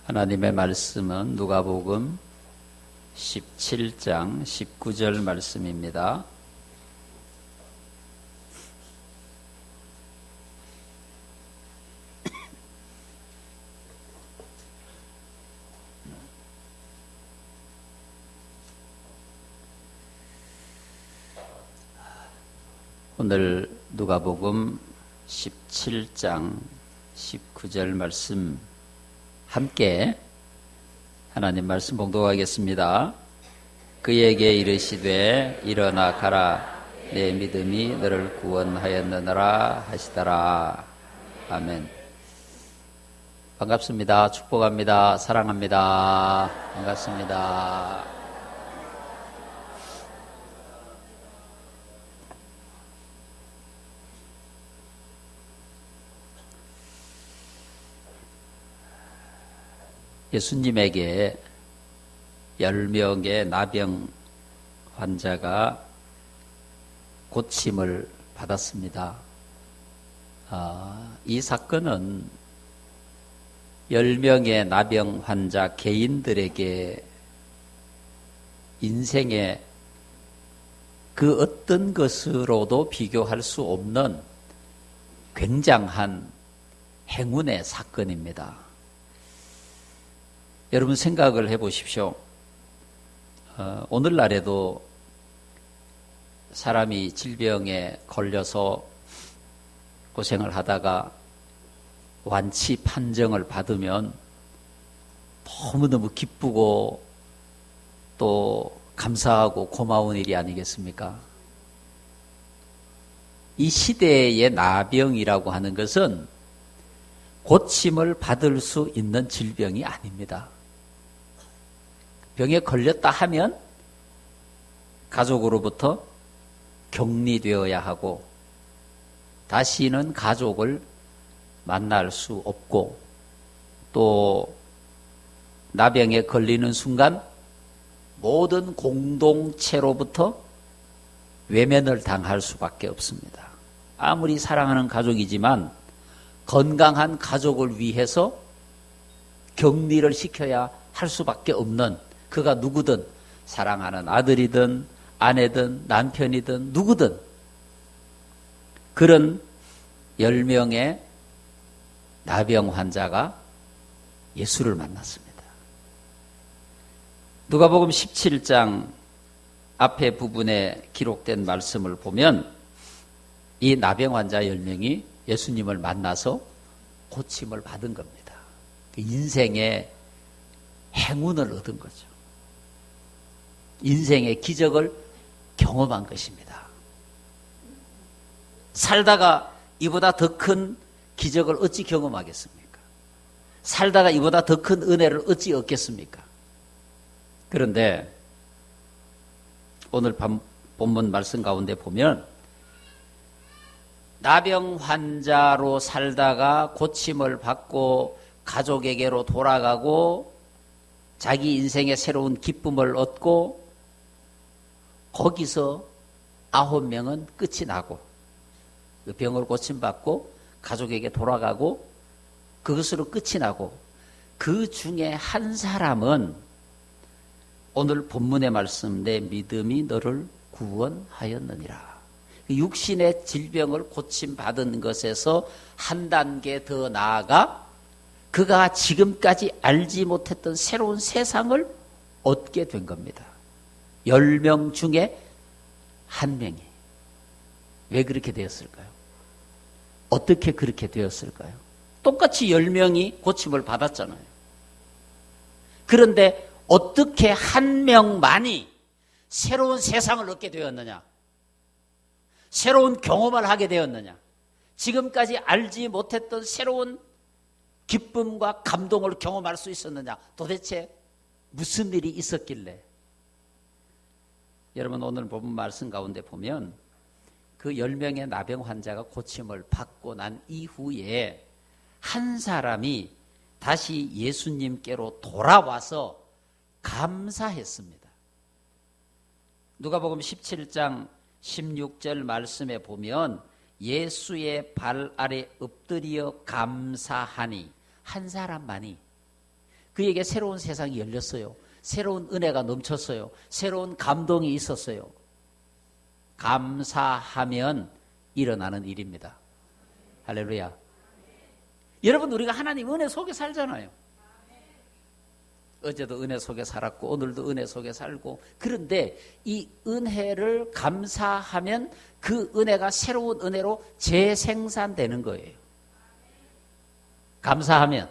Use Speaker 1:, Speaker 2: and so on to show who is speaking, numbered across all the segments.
Speaker 1: 하나님의 말씀은 누가복음 17장 19절 말씀입니다. 오늘 누가복음 17장 19절 말씀 함께 하나님 말씀 봉독하겠습니다. 그에게 이르시되 일어나 가라 내 믿음이 너를 구원하였느니라 하시더라. 아멘. 반갑습니다. 축복합니다. 사랑합니다. 반갑습니다. 예수님에게 10명의 나병 환자가 고침을 받았습니다. 이 사건은 10명의 나병 환자 개인들에게 인생의 그 어떤 것으로도 비교할 수 없는 굉장한 행운의 사건입니다. 여러분 생각을 해보십시오. 오늘날에도 사람이 질병에 걸려서 고생을 하다가 완치 판정을 받으면 너무너무 기쁘고 또 감사하고 고마운 일이 아니겠습니까? 이 시대의 나병이라고 하는 것은 고침을 받을 수 있는 질병이 아닙니다. 병에 걸렸다 하면 가족으로부터 격리되어야 하고 다시는 가족을 만날 수 없고 또 나병에 걸리는 순간 모든 공동체로부터 외면을 당할 수밖에 없습니다. 아무리 사랑하는 가족이지만 건강한 가족을 위해서 격리를 시켜야 할 수밖에 없는 그가 누구든 사랑하는 아들이든 아내든 남편이든 누구든 그런 10명의 나병 환자가 예수를 만났습니다. 누가복음 17장 앞에 부분에 기록된 말씀을 보면 이 나병 환자 10명이 예수님을 만나서 고침을 받은 겁니다. 인생의 행운을 얻은 거죠. 인생의 기적을 경험한 것입니다. 살다가 이보다 더 큰 기적을 어찌 경험하겠습니까? 살다가 이보다 더 큰 은혜를 어찌 얻겠습니까? 그런데 오늘 본문 말씀 가운데 보면 나병 환자로 살다가 고침을 받고 가족에게로 돌아가고 자기 인생의 새로운 기쁨을 얻고 거기서 9명은 끝이 나고 그 병을 고침받고 가족에게 돌아가고 그것으로 끝이 나고 그 중에 한 사람은 오늘 본문의 말씀 내 믿음이 너를 구원하였느니라. 육신의 질병을 고침받은 것에서 한 단계 더 나아가 그가 지금까지 알지 못했던 새로운 세상을 얻게 된 겁니다. 10명 중에 한 명이. 왜 그렇게 되었을까요? 어떻게 그렇게 되었을까요? 똑같이 10명이 고침을 받았잖아요. 그런데 어떻게 한 명만이 새로운 세상을 얻게 되었느냐? 새로운 경험을 하게 되었느냐? 지금까지 알지 못했던 새로운 기쁨과 감동을 경험할 수 있었느냐? 도대체 무슨 일이 있었길래? 여러분 오늘 본문 말씀 가운데 보면 그 10명의 나병 환자가 고침을 받고 난 이후에 한 사람이 다시 예수님께로 돌아와서 감사했습니다. 누가복음 17장 16절 말씀에 보면 예수의 발 아래 엎드려 감사하니 한 사람만이 그에게 새로운 세상이 열렸어요. 새로운 은혜가 넘쳤어요. 새로운 감동이 있었어요. 감사하면 일어나는 일입니다. 할렐루야. 여러분, 우리가 하나님 은혜 속에 살잖아요. 어제도 은혜 속에 살았고 오늘도 은혜 속에 살고, 그런데 이 은혜를 감사하면 그 은혜가 새로운 은혜로 재생산되는 거예요. 감사하면.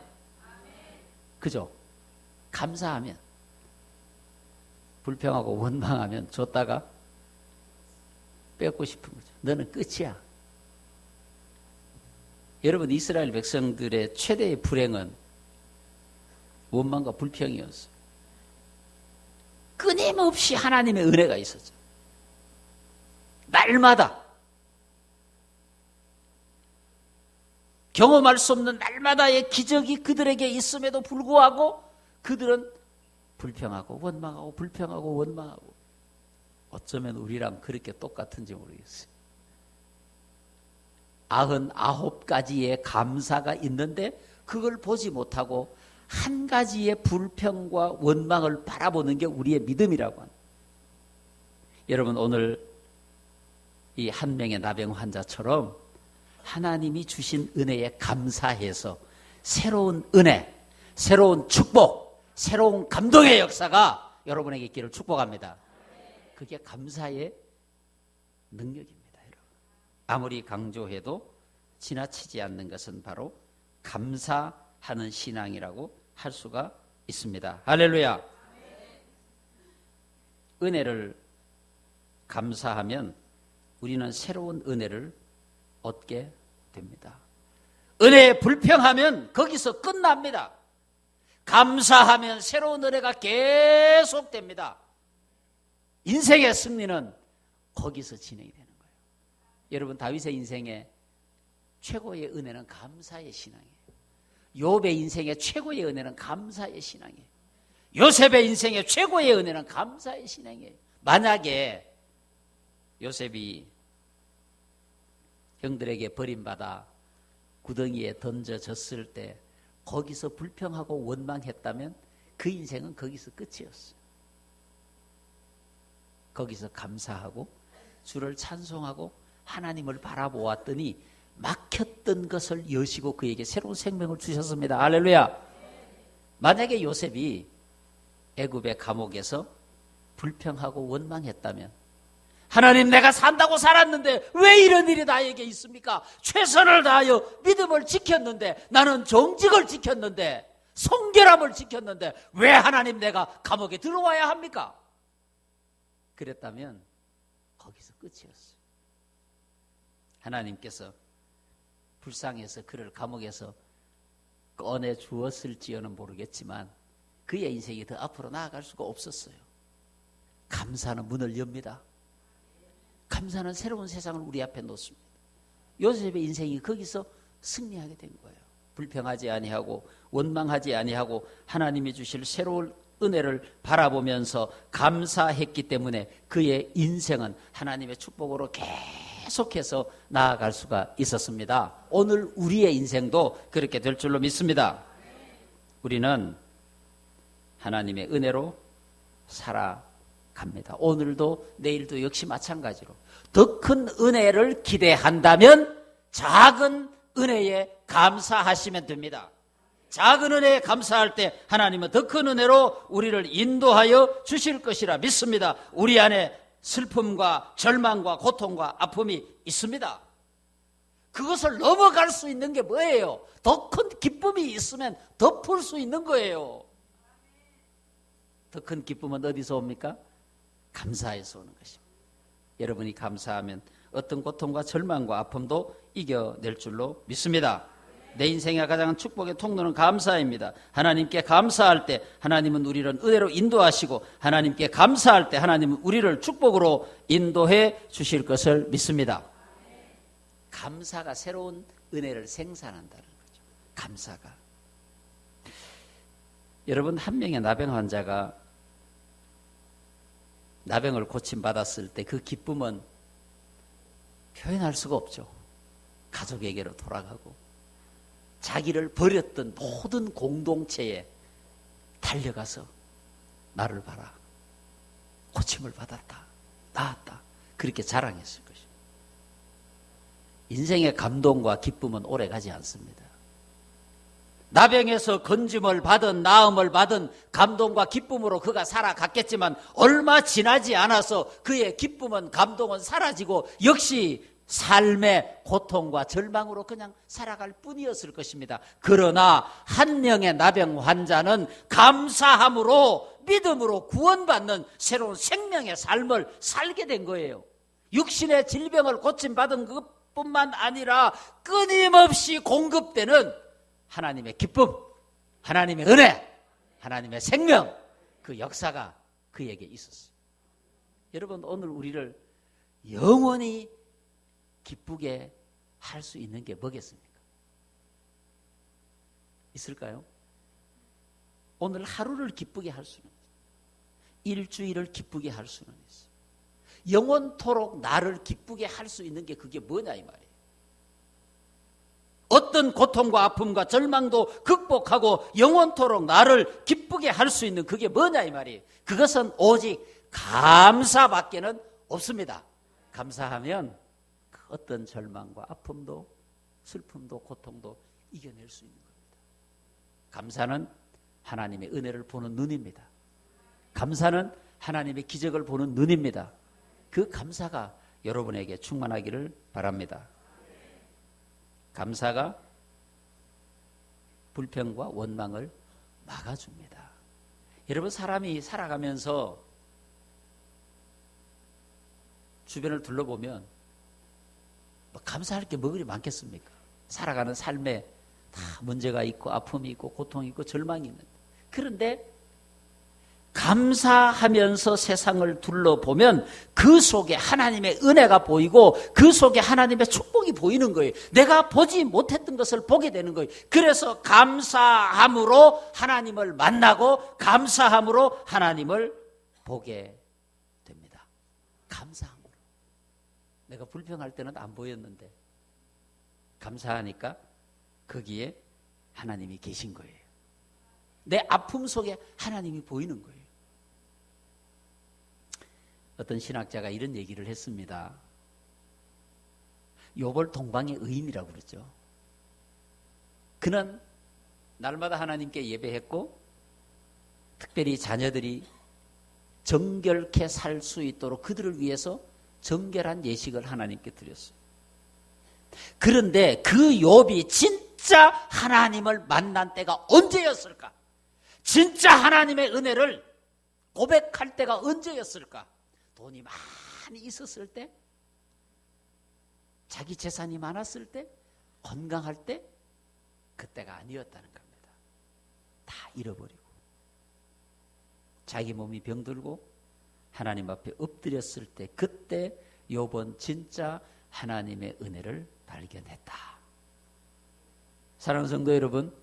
Speaker 1: 그죠? 감사하면. 불평하고 원망하면 줬다가 뺏고 싶은 거죠. 너는 끝이야. 여러분, 이스라엘 백성들의 최대의 불행은 원망과 불평이었어요. 끊임없이 하나님의 은혜가 있었죠. 날마다 경험할 수 없는 날마다의 기적이 그들에게 있음에도 불구하고 그들은 불평하고 원망하고 불평하고 원망하고. 어쩌면 우리랑 그렇게 똑같은지 모르겠어요. 99가지의 감사가 있는데 그걸 보지 못하고 한 가지의 불평과 원망을 바라보는 게 우리의 믿음이라고 합니다. 여러분, 오늘 이 한 명의 나병 환자처럼 하나님이 주신 은혜에 감사해서 새로운 은혜, 새로운 축복, 새로운 감동의 역사가 여러분에게 있기를 축복합니다. 그게 감사의 능력입니다, 여러분. 아무리 강조해도 지나치지 않는 것은 바로 감사하는 신앙이라고 할 수가 있습니다. 할렐루야. 은혜를 감사하면 우리는 새로운 은혜를 얻게 됩니다. 은혜에 불평하면 거기서 끝납니다. 감사하면 새로운 은혜가 계속됩니다. 인생의 승리는 거기서 진행이 되는 거예요. 여러분, 다윗의 인생의 최고의 은혜는 감사의 신앙이에요. 욥의 인생의 최고의 은혜는 감사의 신앙이에요. 요셉의 인생의 최고의 은혜는 감사의 신앙이에요. 만약에 요셉이 형들에게 버림받아 구덩이에 던져졌을 때 거기서 불평하고 원망했다면 그 인생은 거기서 끝이었어요. 거기서 감사하고 주를 찬송하고 하나님을 바라보았더니 막혔던 것을 여시고 그에게 새로운 생명을 주셨습니다. 할렐루야. 만약에 요셉이 애굽의 감옥에서 불평하고 원망했다면, 하나님, 내가 산다고 살았는데 왜 이런 일이 나에게 있습니까? 최선을 다하여 믿음을 지켰는데, 나는 정직을 지켰는데, 성결함을 지켰는데 왜 하나님 내가 감옥에 들어와야 합니까? 그랬다면 거기서 끝이었어요. 하나님께서 불쌍해서 그를 감옥에서 꺼내 주었을지는 모르겠지만 그의 인생이 더 앞으로 나아갈 수가 없었어요. 감사는 문을 엽니다. 감사는 새로운 세상을 우리 앞에 놓습니다. 요셉의 인생이 거기서 승리하게 된 거예요. 불평하지 아니하고 원망하지 아니하고 하나님이 주실 새로운 은혜를 바라보면서 감사했기 때문에 그의 인생은 하나님의 축복으로 계속해서 나아갈 수가 있었습니다. 오늘 우리의 인생도 그렇게 될 줄로 믿습니다. 우리는 하나님의 은혜로 살아갑니다. 오늘도 내일도 역시 마찬가지로 더 큰 은혜를 기대한다면 작은 은혜에 감사하시면 됩니다. 작은 은혜에 감사할 때 하나님은 더 큰 은혜로 우리를 인도하여 주실 것이라 믿습니다. 우리 안에 슬픔과 절망과 고통과 아픔이 있습니다. 그것을 넘어갈 수 있는 게 뭐예요? 더 큰 기쁨이 있으면 덮을 수 있는 거예요. 더 큰 기쁨은 어디서 옵니까? 감사해서 오는 것입니다. 여러분이 감사하면 어떤 고통과 절망과 아픔도 이겨낼 줄로 믿습니다. 내 인생의 가장 축복의 통로는 감사입니다. 하나님께 감사할 때 하나님은 우리를 은혜로 인도하시고, 하나님께 감사할 때 하나님은 우리를 축복으로 인도해 주실 것을 믿습니다. 감사가 새로운 은혜를 생산한다는 거죠. 감사가. 여러분, 한 명의 나병 환자가 나병을 고침받았을 때 그 기쁨은 표현할 수가 없죠. 가족에게로 돌아가고 자기를 버렸던 모든 공동체에 달려가서 나를 봐라. 고침을 받았다. 나았다. 그렇게 자랑했을 것입니다. 인생의 감동과 기쁨은 오래 가지 않습니다. 나병에서 건짐을 받은 나음을 받은 감동과 기쁨으로 그가 살아갔겠지만 얼마 지나지 않아서 그의 기쁨은 감동은 사라지고 역시 삶의 고통과 절망으로 그냥 살아갈 뿐이었을 것입니다. 그러나 한 명의 나병 환자는 감사함으로 믿음으로 구원받는 새로운 생명의 삶을 살게 된 거예요. 육신의 질병을 고침받은 것뿐만 아니라 끊임없이 공급되는 하나님의 기쁨, 하나님의 은혜, 하나님의 생명, 그 역사가 그에게 있었어요. 여러분, 오늘 우리를 영원히 기쁘게 할 수 있는 게 뭐겠습니까? 있을까요? 오늘 하루를 기쁘게 할 수는 있어요. 일주일을 기쁘게 할 수는 있어요. 영원토록 나를 기쁘게 할 수 있는 게 그게 뭐냐 이 말이에요. 어떤 고통과 아픔과 절망도 극복하고 영원토록 나를 기쁘게 할 수 있는 그게 뭐냐 이 말이에요. 그것은 오직 감사밖에는 없습니다. 감사하면 그 어떤 절망과 아픔도 슬픔도 고통도 이겨낼 수 있는 겁니다. 감사는 하나님의 은혜를 보는 눈입니다. 감사는 하나님의 기적을 보는 눈입니다. 그 감사가 여러분에게 충만하기를 바랍니다. 감사가 불평과 원망을 막아줍니다. 여러분, 사람이 살아가면서 주변을 둘러보면 뭐 감사할 게 뭐 그리 많겠습니까? 살아가는 삶에 다 문제가 있고 아픔이 있고 고통이 있고 절망이 있는데, 그런데 감사하면서 세상을 둘러보면 그 속에 하나님의 은혜가 보이고 그 속에 하나님의 축복이 보이는 거예요. 내가 보지 못했던 것을 보게 되는 거예요. 그래서 감사함으로 하나님을 만나고 감사함으로 하나님을 보게 됩니다. 감사함으로. 내가 불평할 때는 안 보였는데 감사하니까 거기에 하나님이 계신 거예요. 내 아픔 속에 하나님이 보이는 거예요. 어떤 신학자가 이런 얘기를 했습니다. 욥을 동방의 의인이라고 그러죠. 그는 날마다 하나님께 예배했고 특별히 자녀들이 정결케 살 수 있도록 그들을 위해서 정결한 예식을 하나님께 드렸어요. 그런데 그 욥이 진짜 하나님을 만난 때가 언제였을까? 진짜 하나님의 은혜를 고백할 때가 언제였을까? 돈이 많이 있었을 때? 자기 재산이 많았을 때? 건강할 때? 그때가 아니었다는 겁니다. 다 잃어버리고 자기 몸이 병들고 하나님 앞에 엎드렸을 때, 그때 욥은 진짜 하나님의 은혜를 발견했다. 사랑하는 성도 여러분,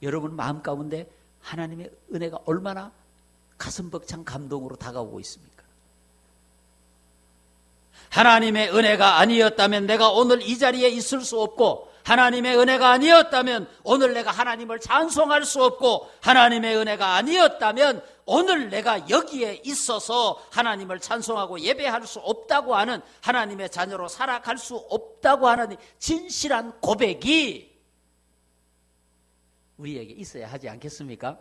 Speaker 1: 여러분 마음 가운데 하나님의 은혜가 얼마나 가슴 벅찬 감동으로 다가오고 있습니까? 하나님의 은혜가 아니었다면 내가 오늘 이 자리에 있을 수 없고, 하나님의 은혜가 아니었다면 오늘 내가 하나님을 찬송할 수 없고, 하나님의 은혜가 아니었다면 오늘 내가 여기에 있어서 하나님을 찬송하고 예배할 수 없다고 하는, 하나님의 자녀로 살아갈 수 없다고 하는 진실한 고백이 우리에게 있어야 하지 않겠습니까?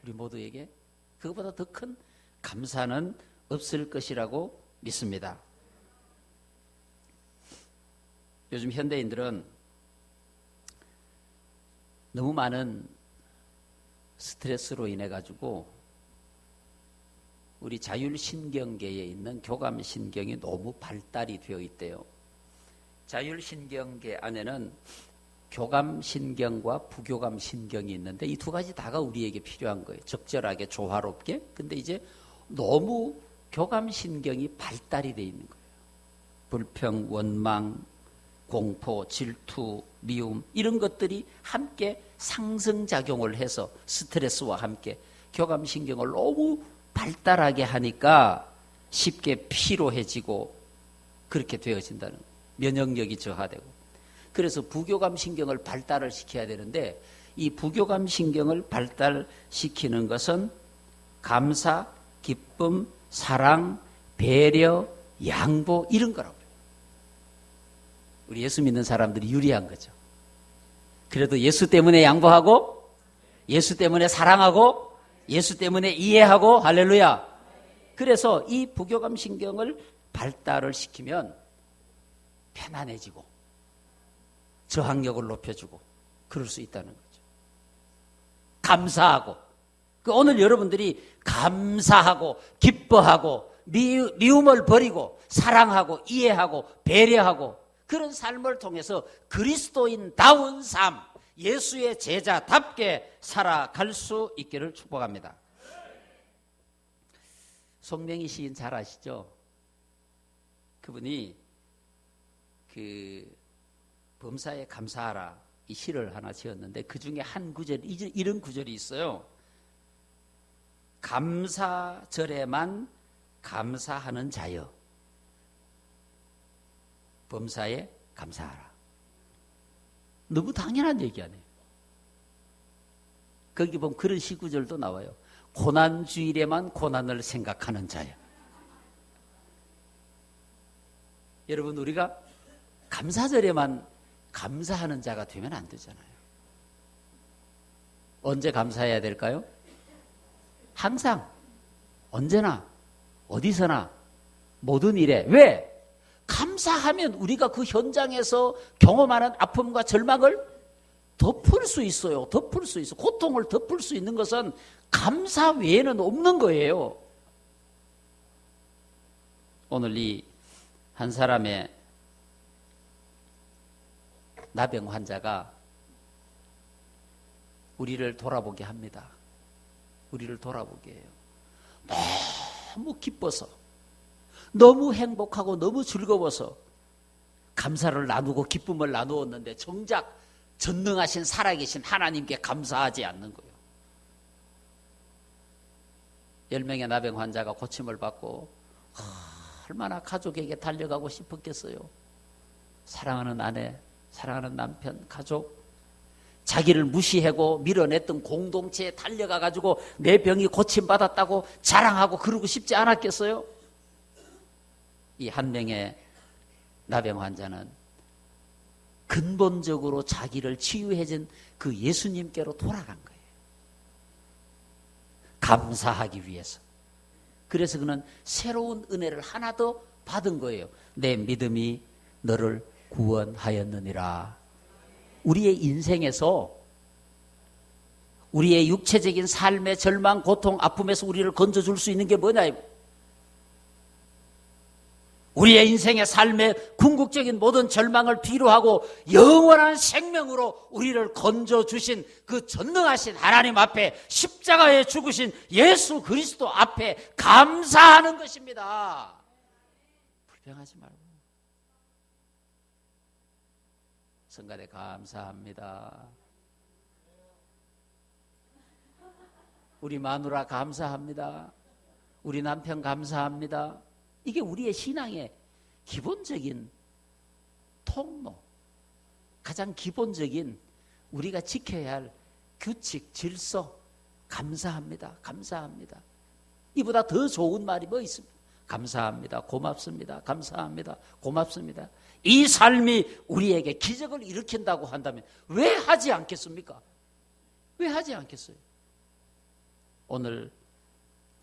Speaker 1: 우리 모두에게 그것보다 더 큰 감사는 없을 것이라고 믿습니다. 요즘 현대인들은 너무 많은 스트레스로 인해 가지고 우리 자율신경계에 있는 교감신경이 너무 발달이 되어 있대요. 자율신경계 안에는 교감신경과 부교감신경이 있는데 이 두 가지 다가 우리에게 필요한 거예요. 적절하게 조화롭게. 근데 이제 너무 교감신경이 발달이 되어 있는 거예요. 불평, 원망, 공포, 질투, 미움, 이런 것들이 함께 상승작용을 해서 스트레스와 함께 교감신경을 너무 발달하게 하니까 쉽게 피로해지고 그렇게 되어진다는 거예요. 면역력이 저하되고. 그래서 부교감신경을 발달을 시켜야 되는데 이 부교감 신경을 발달시키는 것은 감사, 기쁨, 사랑, 배려, 양보 이런 거라고요. 우리 예수 믿는 사람들이 유리한 거죠. 그래도 예수 때문에 양보하고 예수 때문에 사랑하고 예수 때문에 이해하고 할렐루야. 그래서 이 부교감 신경을 발달을 시키면 편안해지고 저항력을 높여주고 그럴 수 있다는 거죠. 감사하고 오늘 여러분들이 감사하고 기뻐하고 미움을 버리고 사랑하고 이해하고 배려하고 그런 삶을 통해서 그리스도인다운 삶, 예수의 제자답게 살아갈 수 있기를 축복합니다. 송명희 시인 잘 아시죠? 그분이 범사에 감사하라 이 시를 하나 지었는데 그 중에 한 구절 이런 구절이 있어요. 감사절에만 감사하는 자여 범사에 감사하라. 너무 당연한 얘기 아니에요. 거기 보면 그런 시구절도 나와요. 고난주일에만 고난을 생각하는 자여. 여러분 우리가 감사절에만 감사하는 자가 되면 안 되잖아요. 언제 감사해야 될까요? 항상, 언제나, 어디서나, 모든 일에. 왜? 감사하면 우리가 그 현장에서 경험하는 아픔과 절망을 덮을 수 있어요. 덮을 수 있어. 고통을 덮을 수 있는 것은 감사 외에는 없는 거예요. 오늘 이 한 사람의 나병 환자가 우리를 돌아보게 합니다. 우리를 돌아보게 해요. 너무 기뻐서, 너무 행복하고 너무 즐거워서 감사를 나누고 기쁨을 나누었는데 정작 전능하신 살아계신 하나님께 감사하지 않는 거예요. 10명의 나병 환자가 고침을 받고 얼마나 가족에게 달려가고 싶었겠어요. 사랑하는 아내, 사랑하는 남편, 가족, 자기를 무시하고 밀어냈던 공동체에 달려가가지고 내 병이 고침받았다고 자랑하고 그러고 싶지 않았겠어요? 이 한 명의 나병 환자는 근본적으로 자기를 치유해준 그 예수님께로 돌아간 거예요. 감사하기 위해서. 그래서 그는 새로운 은혜를 하나 더 받은 거예요. 내 믿음이 너를 구원하였느니라. 우리의 인생에서 우리의 육체적인 삶의 절망, 고통, 아픔에서 우리를 건져줄 수 있는 게 뭐냐? 우리의 인생의 삶의 궁극적인 모든 절망을 뒤로하고 영원한 생명으로 우리를 건져주신 그 전능하신 하나님 앞에 십자가에 죽으신 예수 그리스도 앞에 감사하는 것입니다. 불평하지 말고. 성가대 감사합니다. 우리 마누라 감사합니다. 우리 남편 감사합니다. 이게 우리의 신앙의 기본적인 통로, 가장 기본적인 우리가 지켜야 할 규칙, 질서, 감사합니다. 감사합니다. 이보다 더 좋은 말이 뭐 있습니까? 감사합니다. 고맙습니다. 감사합니다. 고맙습니다. 이 삶이 우리에게 기적을 일으킨다고 한다면 왜 하지 않겠습니까? 왜 하지 않겠어요? 오늘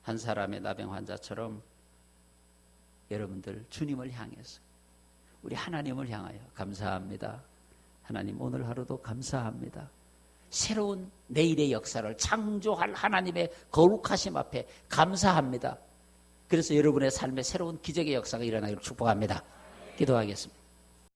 Speaker 1: 한 사람의 나병 환자처럼 여러분들 주님을 향해서 우리 하나님을 향하여 감사합니다. 하나님 오늘 하루도 감사합니다. 새로운 내일의 역사를 창조할 하나님의 거룩하심 앞에 감사합니다. 그래서 여러분의 삶에 새로운 기적의 역사가 일어나기를 축복합니다. 기도하겠습니다.